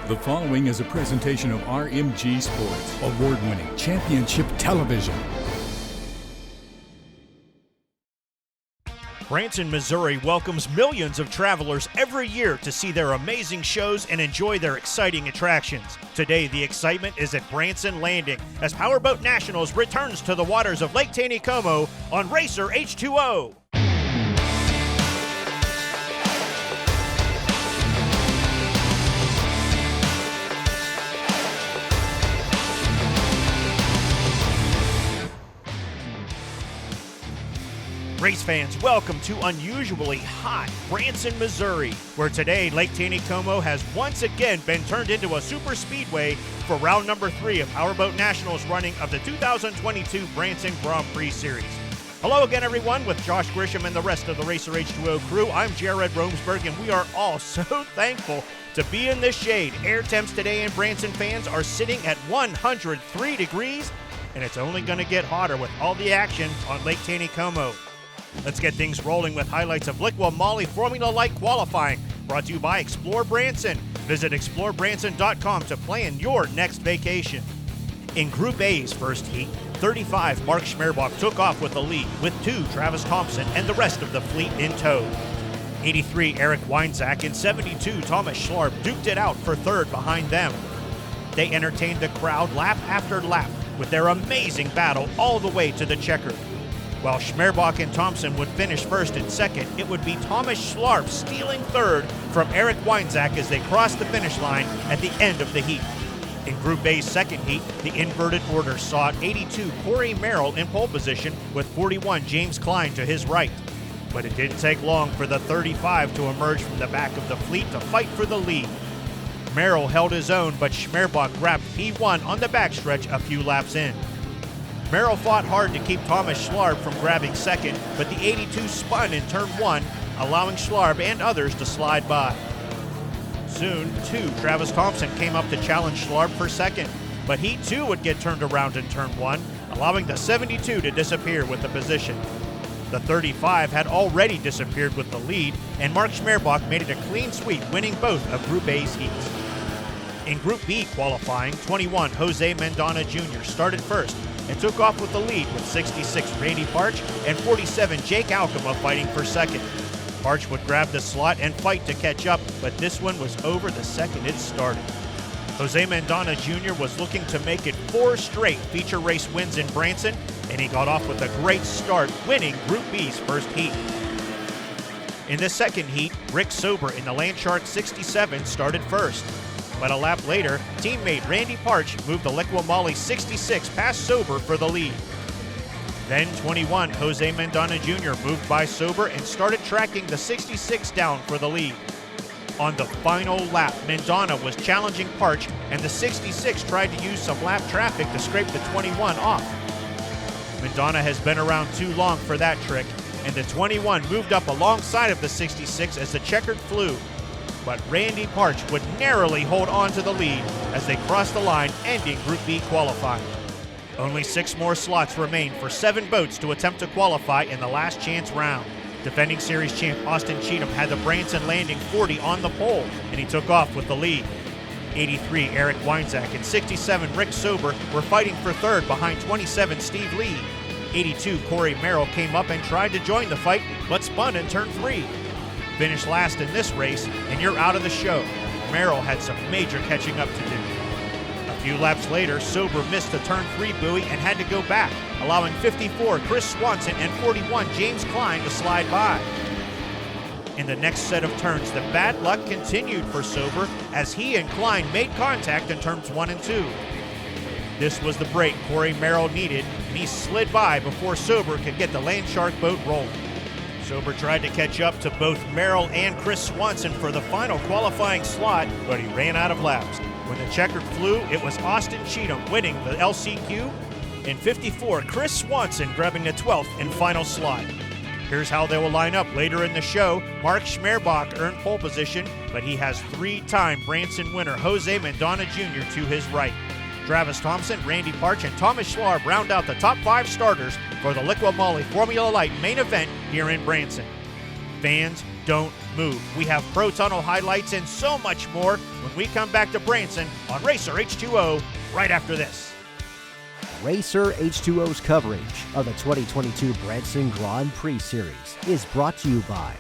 The following is a presentation of RMG Sports, award-winning championship television. Branson, Missouri welcomes millions of travelers every year to see their amazing shows and enjoy their exciting attractions. Today, the excitement is at Branson Landing as Powerboat Nationals returns to the waters of Lake Taneycomo on Racer H2O. Race fans, welcome to unusually hot Branson, Missouri, where today Lake Taneycomo has once again been turned into a super speedway for round number 3 of Powerboat Nationals running of the 2022 Branson Grand Prix Series. Hello again, everyone. With Josh Grisham and the rest of the Racer H2O crew, I'm Jared Romsberg, and we are all so thankful to be in the shade. Air temps today in Branson, fans, are sitting at 103 degrees, and it's only going to get hotter with all the action on Lake Taneycomo. Let's get things rolling with highlights of Liqua Moly Formula Light qualifying, brought to you by Explore Branson. Visit explorebranson.com to plan your next vacation. In Group A's first heat, 35 Mark Schmerbach took off with the lead, with 2 Travis Thompson and the rest of the fleet in tow. 83 Eric Weinzak and 72 Thomas Schlarb duked it out for third behind them. They entertained the crowd lap after lap with their amazing battle all the way to the checker. While Schmerbach and Thompson would finish first and second, it would be Thomas Schlarb stealing third from Eric Weinzak as they crossed the finish line at the end of the heat. In Group A's second heat, the inverted order saw 82 Corey Merrill in pole position with 41 James Klein to his right. But it didn't take long for the 35 to emerge from the back of the fleet to fight for the lead. Merrill held his own, but Schmerbach grabbed P1 on the backstretch a few laps in. Merrill fought hard to keep Thomas Schlarb from grabbing second, but the 82 spun in turn 1, allowing Schlarb and others to slide by. Soon, 2 Travis Thompson came up to challenge Schlarb for second, but he too would get turned around in turn 1, allowing the 72 to disappear with the position. The 35 had already disappeared with the lead, and Mark Schmerbach made it a clean sweep, winning both of Group A's heats. In Group B qualifying, 21 Jose Mendana Jr. started first and took off with the lead with 66 Randy Parch and 47 Jake Alcama fighting for second. Parch would grab the slot and fight to catch up, but this one was over the second it started. Jose Mendana Jr. was looking to make it 4 straight feature race wins in Branson, and he got off with a great start, winning Group B's first heat. In the second heat, Rick Sober in the Landshark 67 started first. But a lap later, teammate Randy Parch moved the Liqua Moly 66 past Sober for the lead. Then 21 Jose Mendana Jr. moved by Sober and started tracking the 66 down for the lead. On the final lap, Mendana was challenging Parch, and the 66 tried to use some lap traffic to scrape the 21 off. Mendana has been around too long for that trick, and the 21 moved up alongside of the 66 as the checkered flew. But Randy Parch would narrowly hold on to the lead as they crossed the line, ending Group B qualifying. Only 6 more slots remain for 7 boats to attempt to qualify in the last chance round. Defending series champ Austin Cheatham had the Branson Landing 40 on the pole, and he took off with the lead. 83 Eric Weinzak and 67 Rick Sober were fighting for third behind 27 Steve Lee. 82 Corey Merrill came up and tried to join the fight, but spun in turn 3. Finished last in this race, and you're out of the show. Merrill had some major catching up to do. A few laps later, Sober missed the turn 3 buoy and had to go back, allowing 54 Chris Swanson and 41 James Klein to slide by. In the next set of turns, the bad luck continued for Sober as he and Klein made contact in turns 1 and 2. This was the break Corey Merrill needed, and he slid by before Sober could get the Landshark boat rolling. Sober tried to catch up to both Merrill and Chris Swanson for the final qualifying slot, but he ran out of laps. When the checkered flew, it was Austin Cheatham winning the LCQ, and 54 Chris Swanson grabbing the 12th and final slot. Here's how they will line up later in the show. Mark Schmerbach earned pole position, but he has 3-time Branson winner Jose Mendana Jr. to his right. Travis Thompson, Randy Parch, and Thomas Schlarb round out the top 5 starters for the Liqua Moly Formula Light main event here in Branson. Fans, don't move. We have Pro Tunnel highlights and so much more when we come back to Branson on Racer H2O right after this. Racer H2O's coverage of the 2022 Branson Grand Prix Series is brought to you by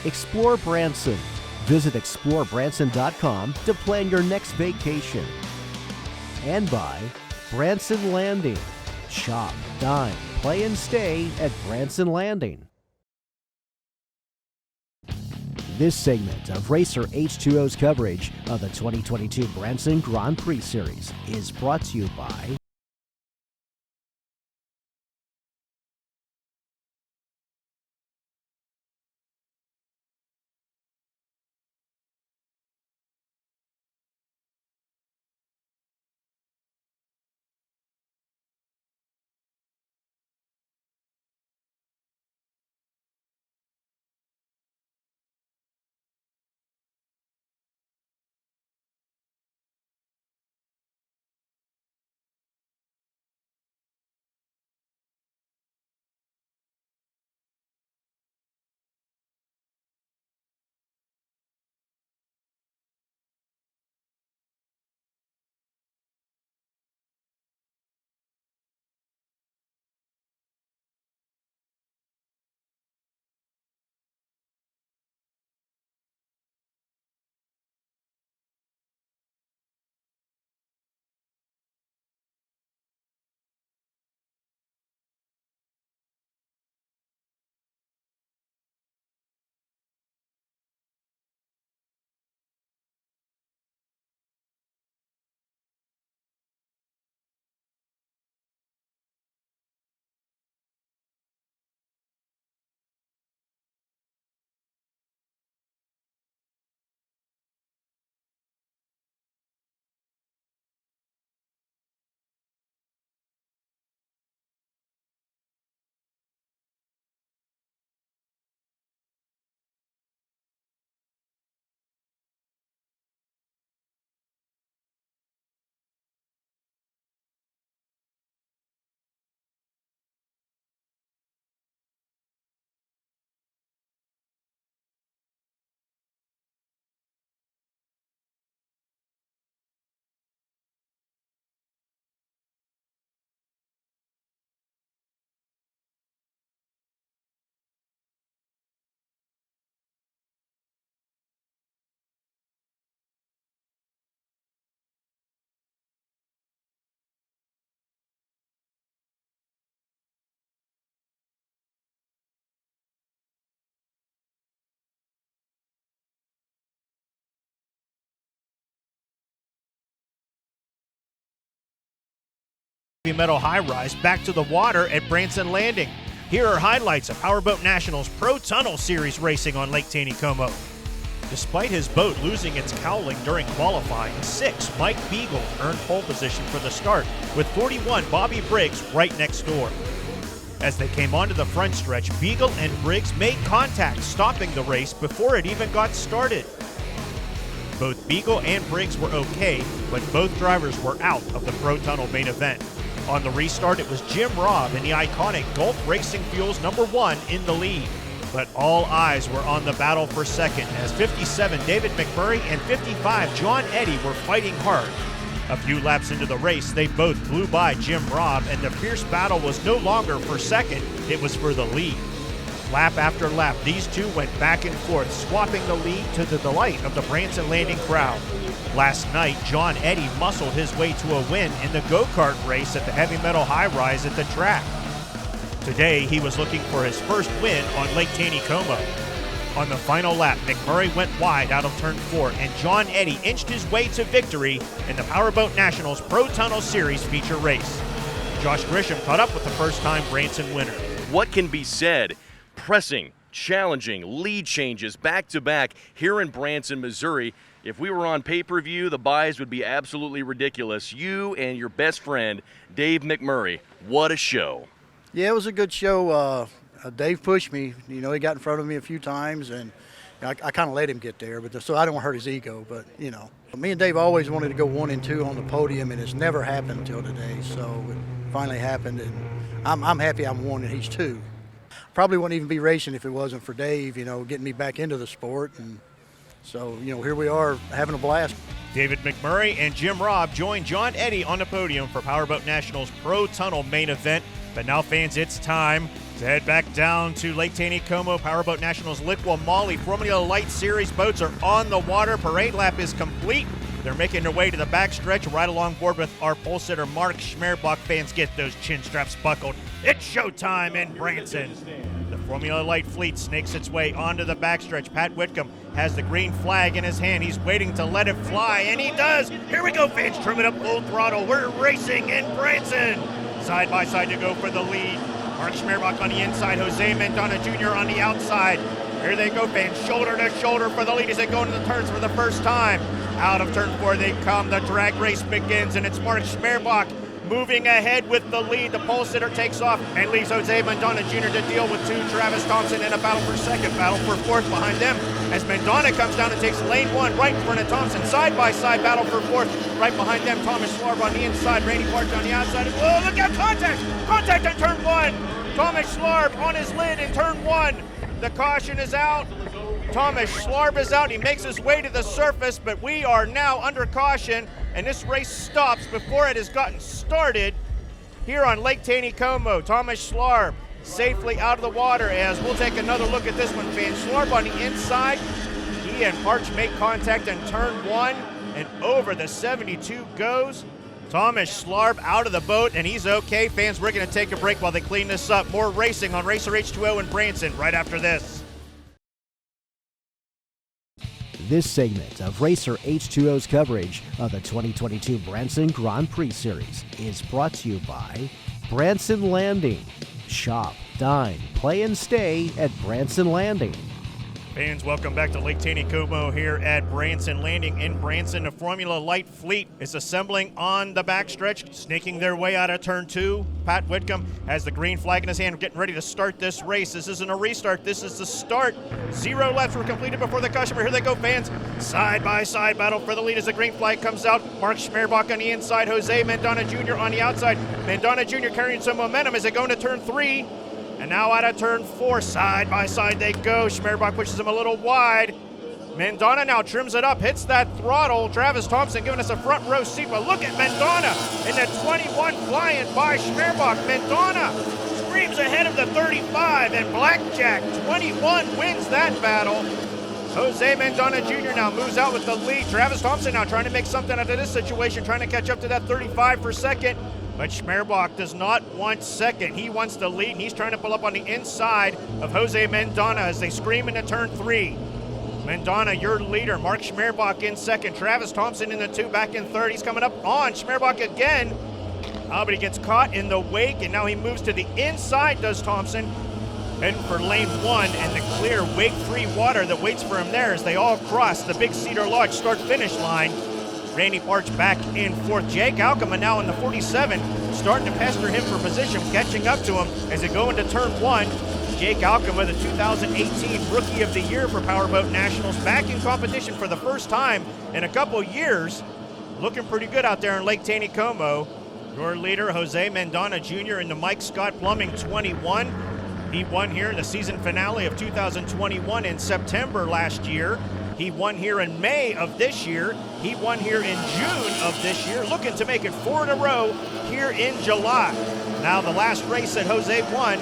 Explore Branson. Visit explorebranson.com to plan your next vacation. And by Branson Landing. Shop, dine, play, and stay at Branson Landing. This segment of Racer H2O's coverage of the 2022 Branson Grand Prix Series is brought to you by Metal high-rise back to the water at Branson Landing. Here are highlights of Powerboat Nationals Pro Tunnel Series racing on Lake Taneycomo. Despite his boat losing its cowling during qualifying, 6 Mike Beagle earned pole position for the start, with 41 Bobby Briggs right next door. As they came onto the front stretch, Beagle and Briggs made contact, stopping the race before it even got started. Both Beagle and Briggs were okay, but both drivers were out of the Pro Tunnel main event. On the restart, it was Jim Robb in the iconic Gulf Racing Fuels #1 in the lead. But all eyes were on the battle for second as 57 David McMurray and 55 John Eddy were fighting hard. A few laps into the race, they both blew by Jim Robb, and the fierce battle was no longer for second, it was for the lead. Lap after lap, these two went back and forth, swapping the lead to the delight of the Branson Landing crowd. Last night, John Eddy muscled his way to a win in the go-kart race at the heavy metal high-rise at the track. Today, he was looking for his first win on Lake Taneycomo. On the final lap, McMurray went wide out of turn 4, and John Eddy inched his way to victory in the Powerboat Nationals Pro Tunnel Series feature race. Josh Grisham caught up with the first-time Branson winner. What can be said? Pressing, challenging, lead changes back-to-back here in Branson, Missouri. If we were on pay-per-view, the buys would be absolutely ridiculous. You and your best friend, Dave McMurray, what a show. Yeah, it was a good show. Dave pushed me. You know, he got in front of me a few times, and I kind of let him get there, but so I don't hurt his ego. But, you know, me and Dave always wanted to go 1 and 2 on the podium, and it's never happened until today. So it finally happened, and I'm happy I'm 1 and he's 2. Probably wouldn't even be racing if it wasn't for Dave, getting me back into the sport. And so, here we are having a blast. David McMurray and Jim Robb join John Eddy on the podium for Powerboat Nationals Pro Tunnel main event. But now, fans, it's time to head back down to Lake Taneycomo. Powerboat Nationals Liqui-Moly Formula Light Series boats are on the water. Parade lap is complete. They're making their way to the backstretch right along board with our pole sitter Mark Schmerbach. Fans, get those chin straps buckled. It's showtime in Branson. The Formula Light fleet snakes its way onto the backstretch. Pat Whitcomb has the green flag in his hand. He's waiting to let it fly, and he does. Here we go, fans. Trim it up full throttle. We're racing in Branson. Side by side to go for the lead. Mark Schmerbach on the inside. Jose Mendana Jr. on the outside. Here they go, fans. Shoulder to shoulder for the lead as they go into the turns for the first time. Out of turn 4 they come. The drag race begins, and it's Mark Schmerbach moving ahead with the lead. The pole sitter takes off and leaves Jose Mendana Jr. to deal with 2. Travis Thompson in a battle for second, battle for fourth behind them as Mendana comes down and takes lane 1 right in front of Thompson. Side by side battle for fourth right behind them. Thomas Schlarb on the inside, Randy Parch on the outside. Whoa, look out, contact on turn 1. Thomas Schlarb on his lid in turn 1. The caution is out. Thomas Schlarb is out. He makes his way to the surface, but we are now under caution, and this race stops before it has gotten started here on Lake Taneycomo. Thomas Schlarb safely out of the water as we'll take another look at this one, fans. Schlarb on the inside. He and Parch make contact in turn 1, and over the 72 goes. Thomas Schlarb out of the boat, and he's okay. Fans, we're going to take a break while they clean this up. More racing on Racer H2O in Branson right after this. This segment of Racer H2O's coverage of the 2022 Branson Grand Prix Series is brought to you by Branson Landing. Shop, dine, play, and stay at Branson Landing. Fans, welcome back to Lake Taneycomo here at Branson Landing in Branson. The Formula Light fleet is assembling on the backstretch, snaking their way out of turn 2. Pat Whitcomb has the green flag in his hand, getting ready to start this race. This isn't a restart, this is the start. 0 laps were completed before the caution, but here they go, fans. Side by side battle for the lead as the green flag comes out. Mark Schmerbach on the inside, Jose Mendana Jr. on the outside. Mendana Jr. carrying some momentum as they go into turn 3. And now out of turn 4, side by side they go. Schmerbach pushes him a little wide. Mendana now trims it up, hits that throttle. Travis Thompson giving us a front row seat, but look at Mendana in the 21 flying by Schmerbach. Mendana screams ahead of the 35, and Blackjack 21 wins that battle. Jose Mendana Jr. now moves out with the lead. Travis Thompson now trying to make something out of this situation, trying to catch up to that 35 for second. But Schmerbach does not want second. He wants the lead, and he's trying to pull up on the inside of Jose Mendana as they scream into turn 3. Mendana, your leader. Mark Schmerbach in second. Travis Thompson in the 2, back in third. He's coming up on Schmerbach again. But he gets caught in the wake, and now he moves to the inside, does Thompson. Heading for lane 1 and the clear wake-free water that waits for him there as they all cross the Big Cedar Lodge start-finish line. Randy Parch back in fourth. Jake Alcama now in the 47, starting to pester him for position, catching up to him as they go into turn 1. Jake Alcama, the 2018 Rookie of the Year for Powerboat Nationals, back in competition for the first time in a couple years. Looking pretty good out there in Lake Taneycomo. Your leader, Jose Mendana Jr. in the Mike Scott Plumbing 21. He won here in the season finale of 2021 in September last year. He won here in May of this year. He won here in June of this year, looking to make it 4 in a row here in July. Now, the last race that Jose won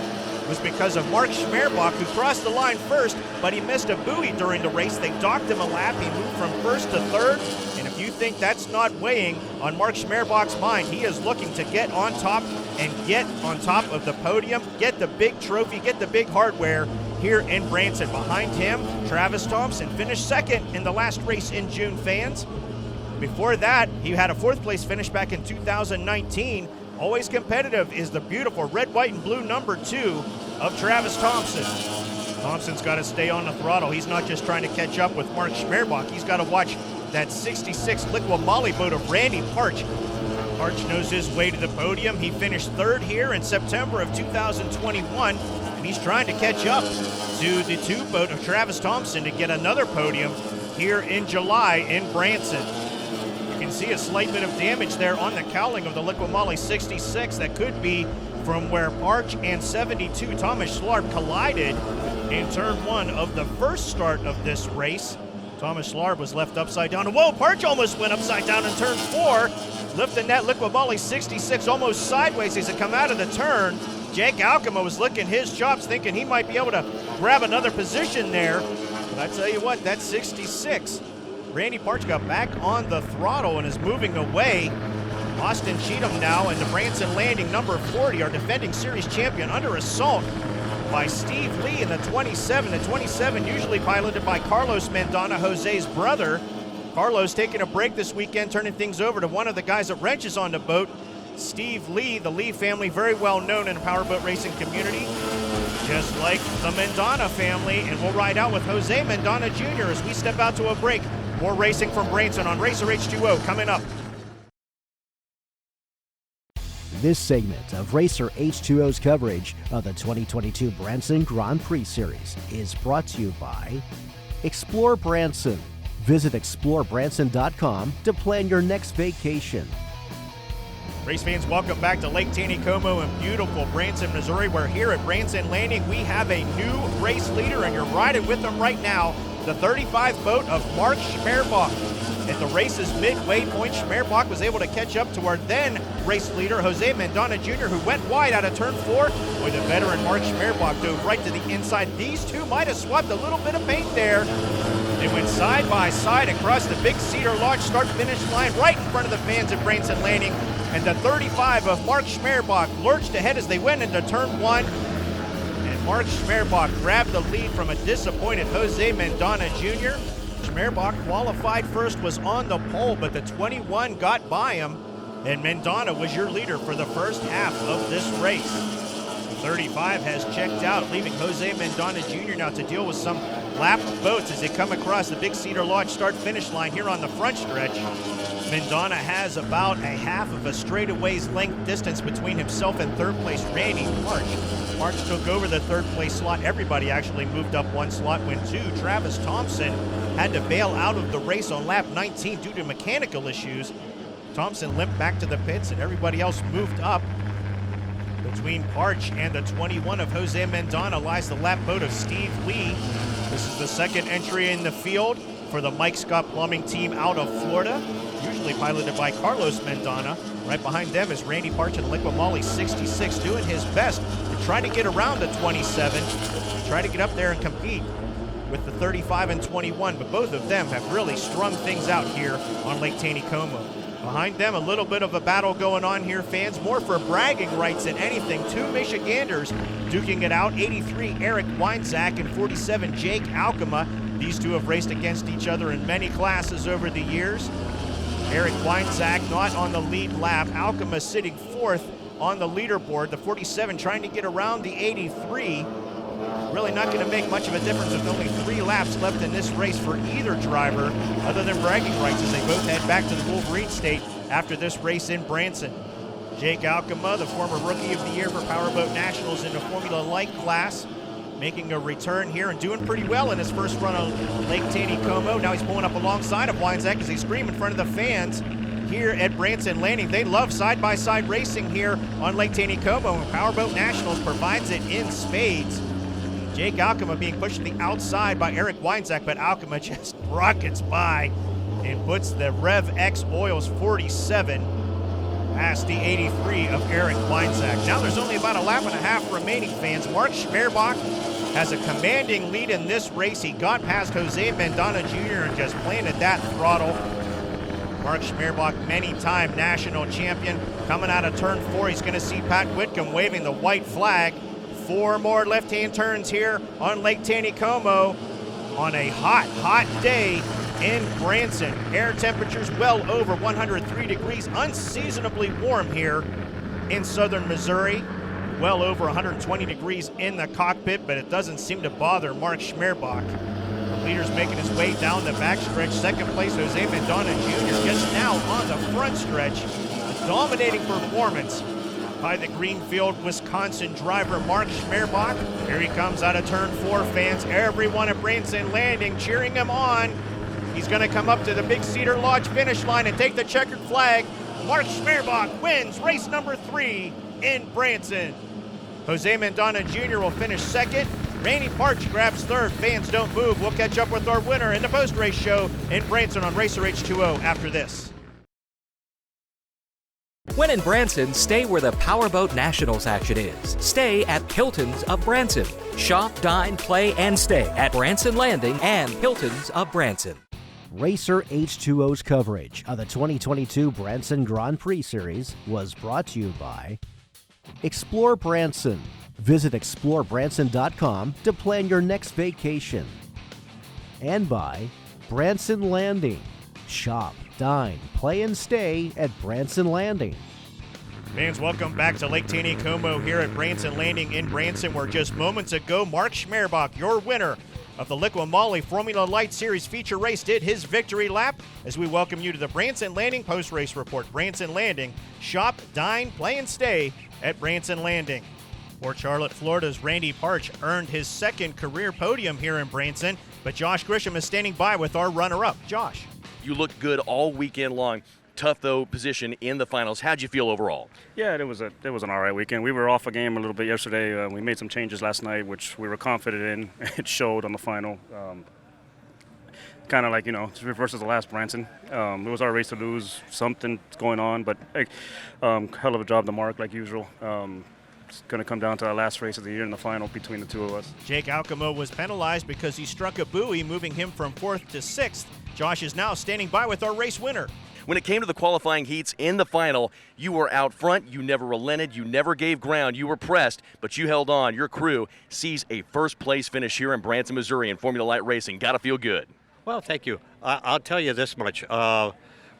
was because of Mark Schmerbach, who crossed the line first, but he missed a buoy during the race. They docked him a lap. He moved from first to third. And if you think that's not weighing on Mark Schmerbach's mind, he is looking to get on top and get on top of the podium, get the big trophy, get the big hardware here in Branson. Behind him, Travis Thompson finished second in the last race in June, fans. Before that, he had a fourth place finish back in 2019. Always competitive is the beautiful red, white, and blue number 2 of Travis Thompson. Thompson's got to stay on the throttle. He's not just trying to catch up with Mark Schmerbach. He's got to watch that 66 Liqui-Moly boat of Randy Parch. Parch knows his way to the podium. He finished third here in September of 2021, and he's trying to catch up to the 2 boat of Travis Thompson to get another podium here in July in Branson. You can see a slight bit of damage there on the cowling of the Liqui-Moly 66 that could be from where Parch and 72 Thomas Schlarb collided in turn 1 of the first start of this race. Thomas Schlarb was left upside down. Whoa, Parch almost went upside down in turn 4. Lifting that liquid molly 66 almost sideways as it come out of the turn. Jake Alkema was licking his chops thinking he might be able to grab another position there. But I tell you what, that's 66. Randy Parch got back on the throttle and is moving away. Austin Cheatham now and the Branson Landing number 40, our defending series champion, under assault by Steve Lee in the 27. The 27 usually piloted by Carlos Mendana, Jose's brother. Carlos taking a break this weekend, turning things over to one of the guys that wrenches on the boat, Steve Lee. The Lee family, very well known in the powerboat racing community, just like the Mendana family. And we'll ride out with Jose Mendana Jr. as we step out to a break. More racing from Branson on Racer H2O coming up. This segment of Racer H2O's coverage of the 2022 Branson Grand Prix Series is brought to you by Explore Branson. Visit explorebranson.com to plan your next vacation. Race fans, welcome back to Lake Taneycomo in beautiful Branson, Missouri, where here at Branson Landing we have a new race leader, and you're riding with them right now, the 35 boat of Mark Schmerbach. At the race's midway point, Schmerbach was able to catch up to our then race leader, Jose Mendana Jr., who went wide out of turn 4. Boy, the veteran Mark Schmerbach dove right to the inside. These two might have swapped a little bit of paint there. They went side by side across the Big Cedar Lodge start-finish line right in front of the fans at Branson Landing. And the 35 of Mark Schmerbach lurched ahead as they went into turn 1. And Mark Schmerbach grabbed the lead from a disappointed Jose Mendana Jr. Schmerbach qualified first, was on the pole, but the 21 got by him. And Mendana was your leader for the first half of this race. The 35 has checked out, leaving Jose Mendana Jr. now to deal with some lapped boats as they come across the Big Cedar Lodge start-finish line here on the front stretch. Mendana has about a half of a straightaway's length distance between himself and third place Randy Parch. Parch took over the third place slot. Everybody actually moved up one slot when Travis Thompson had to bail out of the race on lap 19 due to mechanical issues. Thompson limped back to the pits and everybody else moved up. Between Parch and the 21 of Jose Mendana lies the lap boat of Steve Lee. This is the second entry in the field for the Mike Scott Plumbing team out of Florida, usually piloted by Carlos Mendana. Right behind them is Randy Parch and Liquid Molly 66, doing his best to try to get around the 27, try to get up there and compete with the 35 and 21, but both of them have really strung things out here on Lake Taneycomo. Behind them, a little bit of a battle going on here, fans, more for bragging rights than anything. Two Michiganders duking it out, 83 Eric Weinzak and 47 Jake Alkema. These two have raced against each other in many classes over the years. Eric Weinzak not on the lead lap. Alkema sitting fourth on the leaderboard. The 47 trying to get around the 83. Really not going to make much of a difference with only 3 laps left in this race for either driver, other than bragging rights as they both head back to the Wolverine State after this race in Branson. Jake Alkema, the former Rookie of the Year for Powerboat Nationals in the Formula Light class, making a return here and doing pretty well in his first run on Lake Taneycomo. Now he's pulling up alongside of Weinzak as they scream in front of the fans here at Branson Landing. They love side-by-side racing here on Lake Taneycomo, and Powerboat Nationals provides it in spades. Jake Alkema being pushed to the outside by Eric Weinzak, but Alkema just rockets by and puts the Rev X Oils 47 past the 83 of Eric Weinzak. Now there's only about a lap and a half remaining, fans. Mark Schmerbach has a commanding lead in this race. He got past Jose Mendana Jr. and just planted that throttle. Mark Schmerbach, many-time national champion, coming out of turn 4. He's going to see Pat Whitcomb waving the white flag. 4 more left-hand turns here on Lake Taneycomo on a hot, hot day in Branson. Air temperatures well over 103 degrees, unseasonably warm here in southern Missouri. Well over 120 degrees in the cockpit, but it doesn't seem to bother Mark Schmerbach. The leader's making his way down the backstretch. Second place, Jose Mendana Jr. just now on the front stretch. A dominating performance by the Greenfield, Wisconsin driver Mark Schmerbach. Here he comes out of turn 4, fans. Everyone at Branson Landing cheering him on. He's going to come up to the Big Cedar Lodge finish line and take the checkered flag. Mark Schmerbach wins race number 3 in Branson. Jose Mendana Jr. will finish second. Randy Parch grabs third. Fans don't move. We'll catch up with our winner in the post-race show in Branson on Racer H2O after this. When in Branson, stay where the Powerboat Nationals action is. Stay at Hilton's of Branson. Shop, dine, play, and stay at Branson Landing and Hilton's of Branson. Racer H2O's coverage of the 2022 Branson Grand Prix Series was brought to you by Explore Branson. Visit explorebranson.com to plan your next vacation. And by Branson Landing. Shop, dine, play, and stay at Branson Landing. Fans, welcome back to Lake Taneycomo here at Branson Landing in Branson, where just moments ago, Mark Schmerbach, your winner of the Liqui Moly Formula Light Series feature race, did his victory lap. As we welcome you to the Branson Landing post-race report. Branson Landing, shop, dine, play, and stay at Branson Landing. Port Charlotte, Florida's Randy Parch earned his second career podium here in Branson, but Josh Grisham is standing by with our runner-up. Josh. You looked good all weekend long. Tough, though, position in the finals. How'd you feel overall? Yeah, it was an all right weekend. We were off a game a little bit yesterday. We made some changes last night, which we were confident in. It showed on the final. Kind of like, it's versus the last Branson. It was our race to lose. Something's going on, but hell of a job to Mark, like usual. It's going to come down to our last race of the year in the final between the two of us. Jake Alcamo was penalized because he struck a buoy, moving him from 4th to 6th. Josh is now standing by with our race winner. When it came to the qualifying heats in the final, you were out front, you never relented, you never gave ground, you were pressed, but you held on. Your crew sees a first-place finish here in Branson, Missouri in Formula Light Racing. Got to feel good. Well, thank you. I'll tell you this much.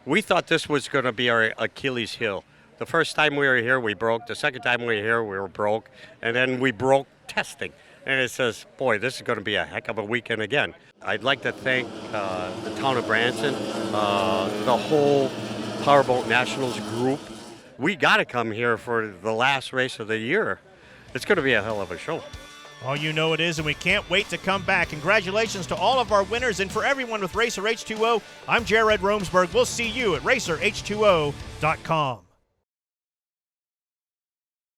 We thought this was going to be our Achilles heel. The first time we were here, we broke. The second time we were here, we were broke. And then we broke testing. And it says, boy, this is going to be a heck of a weekend again. I'd like to thank the town of Branson, the whole Powerboat Nationals group. We got to come here for the last race of the year. It's going to be a hell of a show. Oh, you know it is, and we can't wait to come back. Congratulations to all of our winners, and for everyone with Racer H2O, I'm Jared Romsberg. We'll see you at RacerH2O.com.